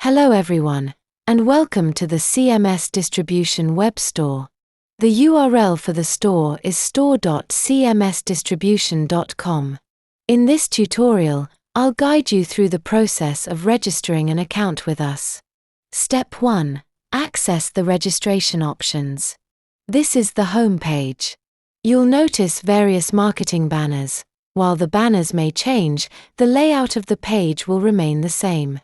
Hello everyone, and welcome to the CMS Distribution web store. The URL for the store is store.cmsdistribution.com. In this tutorial, I'll guide you through the process of registering an account with us. Step 1. Access the registration options. This is the home page. You'll notice various marketing banners. While the banners may change, the layout of the page will remain the same.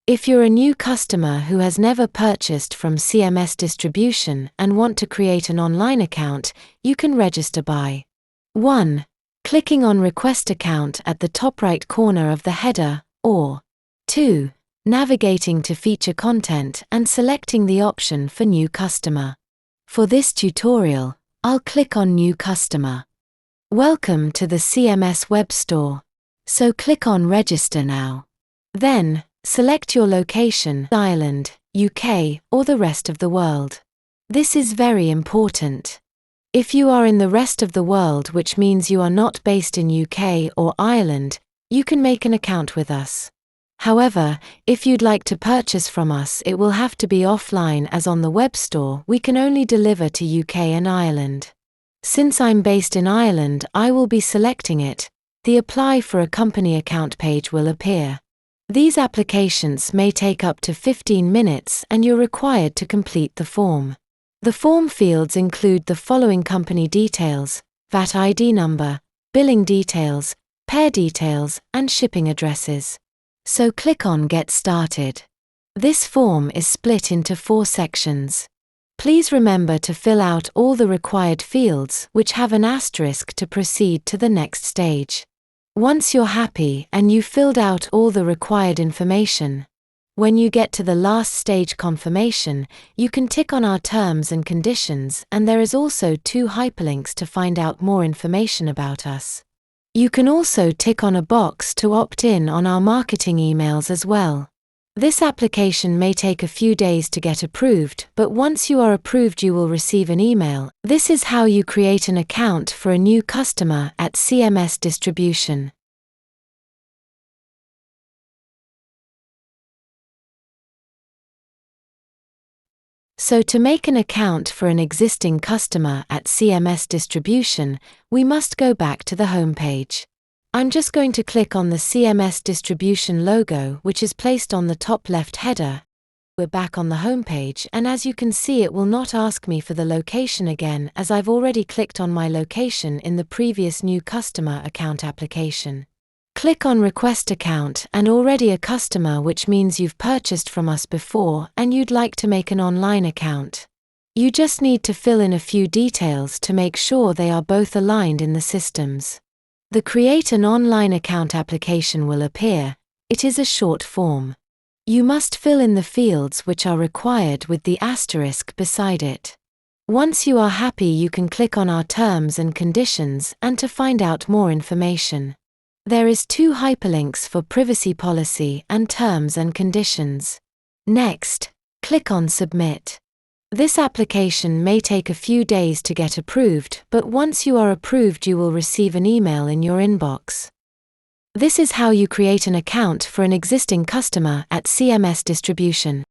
If you're a new customer who has never purchased from CMS Distribution and want to create an online account, you can register by 1. Clicking on Request Account at the top right corner of the header, or 2. Navigating to Feature Content and selecting the option for New Customer. For this tutorial, I'll click on New Customer. Welcome to the CMS web store. So click on Register now. Then, select your location, Ireland, UK, or the rest of the world. This is very important. If you are in the rest of the world, which means you are not based in UK or Ireland, you can make an account with us. However, if you'd like to purchase from us, it will have to be offline, as on the web store we can only deliver to UK and Ireland. Since I'm based in Ireland, I will be selecting it. The Apply for a Company Account page will appear. These applications may take up to 15 minutes and you're required to complete the form. The form fields include the following: company details, VAT ID number, billing details, pair details, and shipping addresses. So click on Get Started. This form is split into 4 sections. Please remember to fill out all the required fields, which have an asterisk, to proceed to the next stage. Once you're happy and you've filled out all the required information, when you get to the last stage, confirmation, you can tick on our terms and conditions, and there is also 2 hyperlinks to find out more information about us. You can also tick on a box to opt in on our marketing emails as well. This application may take a few days to get approved, but once you are approved you will receive an email. This is how you create an account for a new customer at CMS Distribution. So to make an account for an existing customer at CMS Distribution, we must go back to the home page. I'm just going to click on the CMS Distribution logo, which is placed on the top left header. We're back on the home page, and as you can see, it will not ask me for the location again, as I've already clicked on my location in the previous New Customer Account application. Click on Request Account and already a customer, which means you've purchased from us before and you'd like to make an online account. You just need to fill in a few details to make sure they are both aligned in the systems. The Create an Online Account application will appear. It is a short form. You must fill in the fields which are required with the asterisk beside it. Once you are happy, you can click on our terms and conditions and to find out more information. There is 2 hyperlinks for privacy policy and terms and conditions. Next, click on Submit. This application may take a few days to get approved, but once you are approved you will receive an email in your inbox. This is how you create an account for an existing customer at CMS Distribution.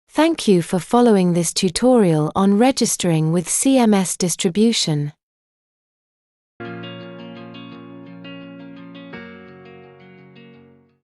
Thank you for following this tutorial on registering with CMS Distribution.